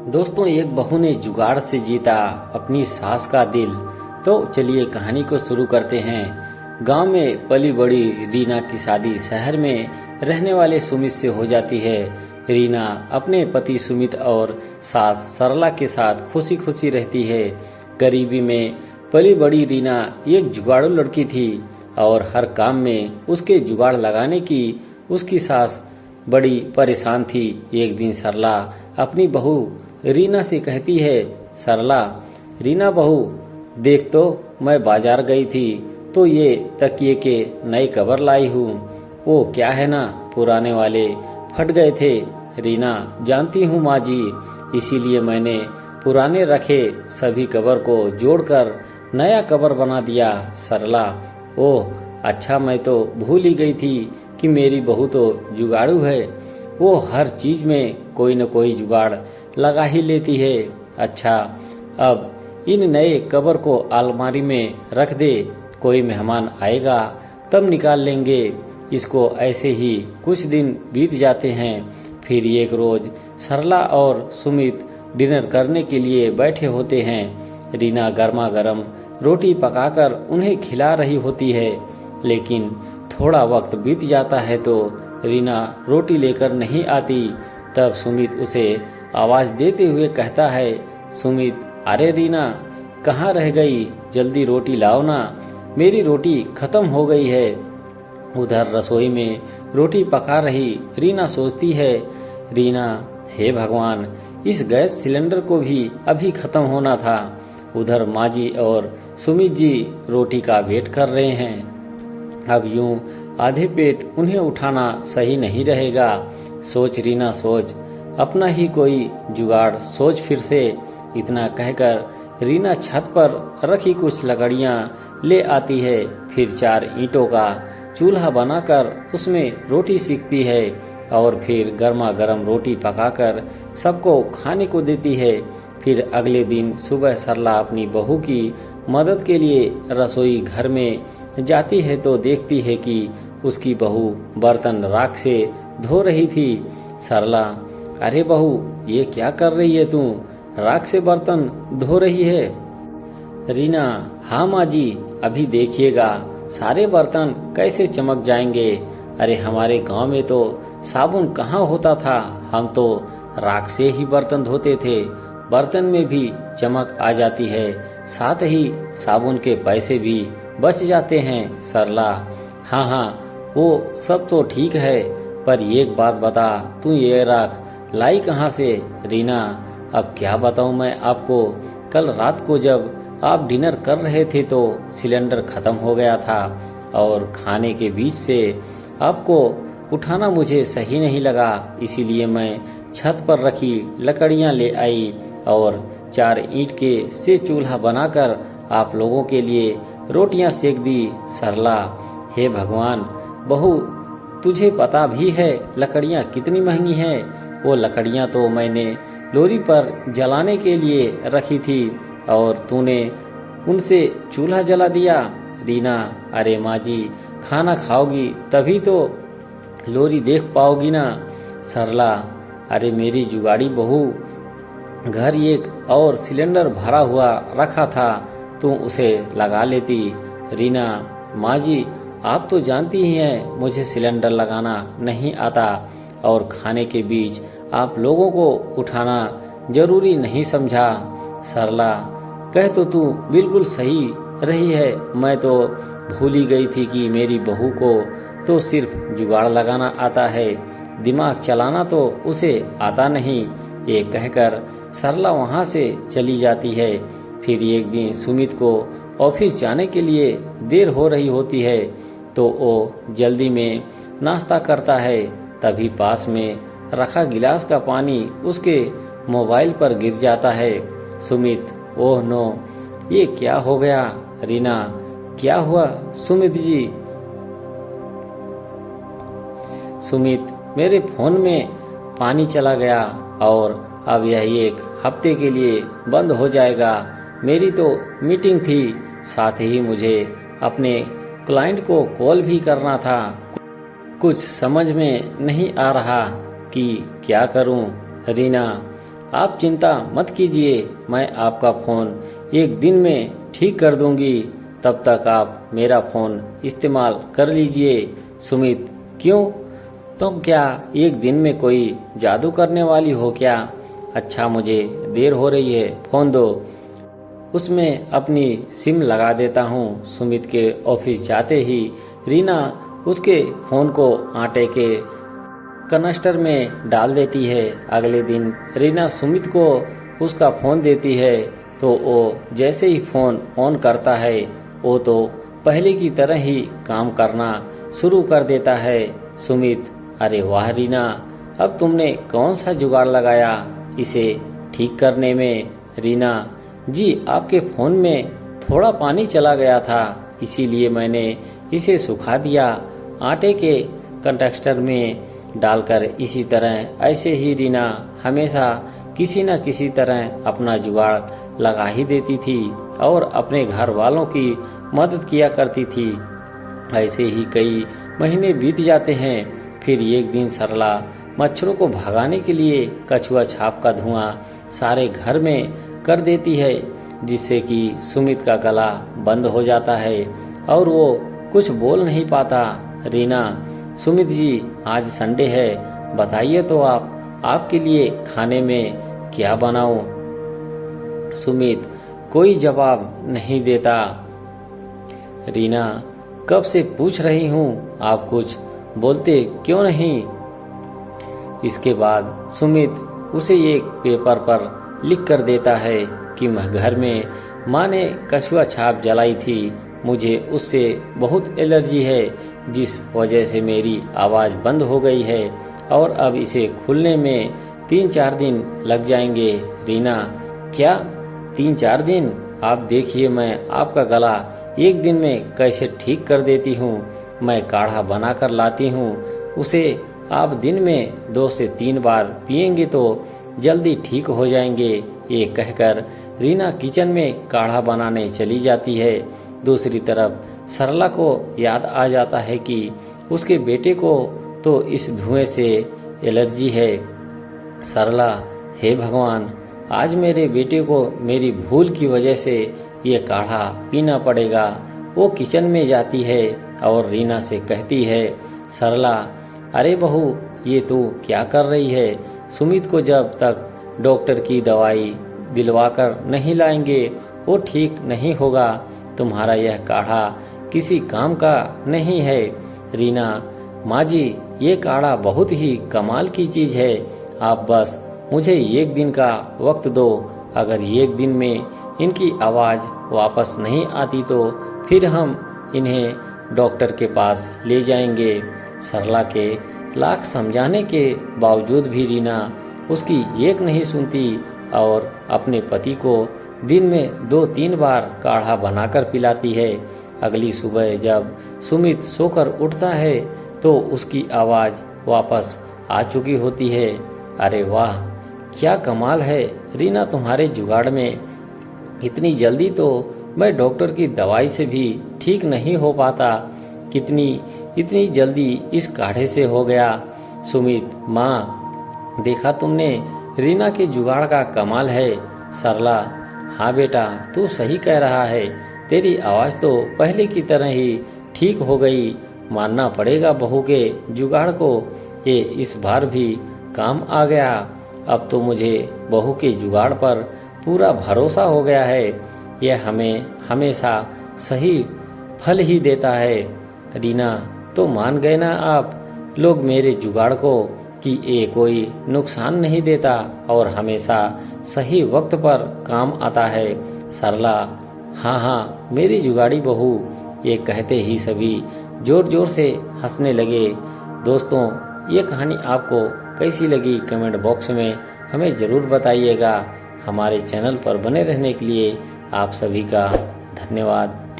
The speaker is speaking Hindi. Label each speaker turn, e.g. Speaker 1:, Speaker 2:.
Speaker 1: दोस्तों, एक बहू ने जुगाड़ से जीता अपनी सास का दिल। तो चलिए कहानी को शुरू करते हैं। गांव में पली बड़ी रीना की शादी शहर में रहने वाले सुमित से हो जाती है। रीना अपने पति सुमित और सास सरला के साथ खुशी खुशी रहती है। गरीबी में पली बड़ी रीना एक जुगाड़ू लड़की थी और हर काम में उसके जुगाड़ लगाने की उसकी सास बड़ी परेशान थी। एक दिन सरला अपनी बहू रीना से कहती है, सरला, रीना बहू, देख तो मैं बाजार गई थी तो ये तकिए के नए कवर लाई हूँ। वो क्या है ना, पुराने वाले फट गए थे। रीना, जानती हूँ माँ जी, इसीलिए मैंने पुराने रखे सभी कवर को जोड़कर नया कवर बना दिया। सरला, ओह अच्छा, मैं तो भूल ही गई थी कि मेरी बहू तो जुगाड़ू है। वो हर चीज में कोई न कोई जुगाड़ लगा ही लेती है। अच्छा, अब इन नए कवर को अलमारी में रख दे, कोई मेहमान आएगा तब निकाल लेंगे इसको। ऐसे ही कुछ दिन बीत जाते हैं। फिर एक रोज सरला और सुमित डिनर करने के लिए बैठे होते हैं। रीना गर्मा गर्म रोटी पकाकर उन्हें खिला रही होती है, लेकिन थोड़ा वक्त बीत जाता है तो रीना रोटी लेकर नहीं आती। तब सुमित उसे आवाज देते हुए कहता है, सुमित, अरे रीना, कहाँ रह गई? जल्दी रोटी लाओ ना, मेरी रोटी खत्म हो गई है। उधर रसोई में रोटी पका रही रीना सोचती है, रीना, हे भगवान, इस गैस सिलेंडर को भी अभी खत्म होना था। उधर माँ जी और सुमित जी रोटी का वेट कर रहे हैं। अब यूं आधे पेट उन्हें उठाना सही नहीं रहेगा। सोच रीना सोच, अपना ही कोई जुगाड़ सोच फिर से। इतना कहकर रीना छत पर रखी कुछ लकड़ियां ले आती है। फिर 4 ईंटों का चूल्हा बनाकर उसमें रोटी सेकती है और फिर गर्मा गर्म रोटी पकाकर सबको खाने को देती है। फिर अगले दिन सुबह सरला अपनी बहू की मदद के लिए रसोई घर में जाती है तो देखती है कि उसकी बहू बर्तन राख से धो रही थी। सरला, अरे बहू, ये क्या कर रही है तू? राख से बर्तन धो रही है? रीना, हाँ माँ जी, अभी देखिएगा सारे बर्तन कैसे चमक जाएंगे। अरे हमारे गांव में तो साबुन कहाँ होता था, हम तो राख से ही बर्तन धोते थे। बर्तन में भी चमक आ जाती है, साथ ही साबुन के पैसे भी बच जाते हैं। सरला, हाँ हाँ, वो सब तो ठीक है, पर एक बात बता, तू ये राख लाई कहाँ से? रीना, अब क्या बताऊँ मैं आपको, कल रात को जब आप डिनर कर रहे थे तो सिलेंडर खत्म हो गया था और खाने के बीच से आपको उठाना मुझे सही नहीं लगा, इसीलिए मैं छत पर रखी लकड़ियाँ ले आई और 4 ईंट के से चूल्हा बनाकर आप लोगों के लिए रोटियां सेक दी। सरला, हे भगवान, बहू, तुझे पता भी है लकड़ियां कितनी महंगी हैं? वो लकड़ियां तो मैंने लोरी पर जलाने के लिए रखी थी और तूने उनसे चूल्हा जला दिया। रीना, अरे माँ जी, खाना खाओगी तभी तो लोरी देख पाओगी ना। सरला, अरे मेरी जुगाड़ी बहू, घर एक और सिलेंडर भरा हुआ रखा था, तू उसे लगा लेती। रीना, माँ जी, आप तो जानती ही हैं मुझे सिलेंडर लगाना नहीं आता और खाने के बीच आप लोगों को उठाना जरूरी नहीं समझा। सरला, कह तो तू बिल्कुल सही रही है, मैं तो भूल ही गई थी कि मेरी बहू को तो सिर्फ जुगाड़ लगाना आता है, दिमाग चलाना तो उसे आता नहीं। ये कहकर सरला वहाँ से चली जाती है। फिर एक दिन सुमित को ऑफिस जाने के लिए देर हो रही होती है तो वो जल्दी में नाश्ता करता है। तभी पास में रखा गिलास का पानी उसके मोबाइल पर गिर जाता है। सुमित, ओह नो, ये क्या हो गया? रीना, क्या हुआ सुमित जी? सुमित, मेरे फोन में पानी चला गया और अब यह 1 हफ्ते के लिए बंद हो जाएगा। मेरी तो मीटिंग थी, साथ ही मुझे अपने क्लाइंट को कॉल भी करना था। कुछ समझ में नहीं आ रहा कि क्या करूं। रीना, आप चिंता मत कीजिए, मैं आपका फ़ोन एक दिन में ठीक कर दूंगी, तब तक आप मेरा फ़ोन इस्तेमाल कर लीजिए। सुमित, क्यों? तुम क्या एक दिन में कोई जादू करने वाली हो क्या? अच्छा, मुझे देर हो रही है, फ़ोन दो, उसमें अपनी सिम लगा देता हूँ। सुमित के ऑफिस जाते ही रीना उसके फ़ोन को आटे के कनस्टर में डाल देती है। अगले दिन रीना सुमित को उसका फ़ोन देती है तो वो जैसे ही फ़ोन ऑन करता है वो तो पहले की तरह ही काम करना शुरू कर देता है। सुमित, अरे वाह रीना, अब तुमने कौन सा जुगाड़ लगाया इसे ठीक करने में? रीना, जी आपके फ़ोन में थोड़ा पानी चला गया था, इसीलिए मैंने इसे सुखा दिया आटे के कंटेक्सटर में डालकर। इसी तरह ऐसे ही रीना हमेशा किसी न किसी तरह अपना जुगाड़ लगा ही देती थी और अपने घर वालों की मदद किया करती थी। ऐसे ही कई महीने बीत जाते हैं। फिर एक दिन सरला मच्छरों को भगाने के लिए कछुआ छाप का धुआं सारे घर में कर देती है, जिससे कि सुमित का गला बंद हो जाता है और वो कुछ बोल नहीं पाता। रीना, सुमित जी, आज संडे है, बताइए तो आपके लिए खाने में क्या बनाऊं? सुमित कोई जवाब नहीं देता। रीना, कब से पूछ रही हूँ, आप कुछ बोलते क्यों नहीं? इसके बाद सुमित उसे एक पेपर पर लिख कर देता है कि घर में माँ ने कछुआ छाप जलाई थी, मुझे उससे बहुत एलर्जी है, जिस वजह से मेरी आवाज़ बंद हो गई है और अब इसे खुलने में 3-4 दिन लग जाएंगे। रीना, क्या 3-4 दिन? आप देखिए मैं आपका गला एक दिन में कैसे ठीक कर देती हूँ। मैं काढ़ा बना कर लाती हूँ, उसे आप दिन में 2 से 3 बार पिएंगे तो जल्दी ठीक हो जाएंगे। ये कहकर रीना किचन में काढ़ा बनाने चली जाती है। दूसरी तरफ सरला को याद आ जाता है कि उसके बेटे को तो इस धुएं से एलर्जी है। सरला, हे भगवान, आज मेरे बेटे को मेरी भूल की वजह से ये काढ़ा पीना पड़ेगा। वो किचन में जाती है और रीना से कहती है, सरला, अरे बहू, ये तू क्या कर रही है? सुमित को जब तक डॉक्टर की दवाई दिलवाकर नहीं लाएंगे वो ठीक नहीं होगा। तुम्हारा यह काढ़ा किसी काम का नहीं है। रीना, माँ जी, ये काढ़ा बहुत ही कमाल की चीज़ है, आप बस मुझे एक दिन का वक्त दो। अगर एक दिन में इनकी आवाज़ वापस नहीं आती तो फिर हम इन्हें डॉक्टर के पास ले जाएंगे। सरला के लाख समझाने के बावजूद भी रीना उसकी एक नहीं सुनती और अपने पति को दिन में 2-3 बार काढ़ा बनाकर पिलाती है। अगली सुबह जब सुमित सोकर उठता है तो उसकी आवाज़ वापस आ चुकी होती है। अरे वाह, क्या कमाल है रीना तुम्हारे जुगाड़ में। इतनी जल्दी तो मैं डॉक्टर की दवाई से भी ठीक नहीं हो पाता, इतनी जल्दी इस काढ़े से हो गया। सुमित, माँ, देखा तुमने, रीना के जुगाड़ का कमाल है। सरला, हाँ बेटा, तू सही कह रहा है, तेरी आवाज़ तो पहले की तरह ही ठीक हो गई। मानना पड़ेगा बहू के जुगाड़ को, ये इस बार भी काम आ गया। अब तो मुझे बहू के जुगाड़ पर पूरा भरोसा हो गया है, यह हमें हमेशा सही फल ही देता है। रीना, तो मान गए ना आप लोग मेरे जुगाड़ को कि ये कोई नुकसान नहीं देता और हमेशा सही वक्त पर काम आता है। सरला, हाँ हाँ मेरी जुगाड़ी बहू। ये कहते ही सभी जोर जोर से हंसने लगे। दोस्तों, ये कहानी आपको कैसी लगी कमेंट बॉक्स में हमें ज़रूर बताइएगा। हमारे चैनल पर बने रहने के लिए आप सभी का धन्यवाद।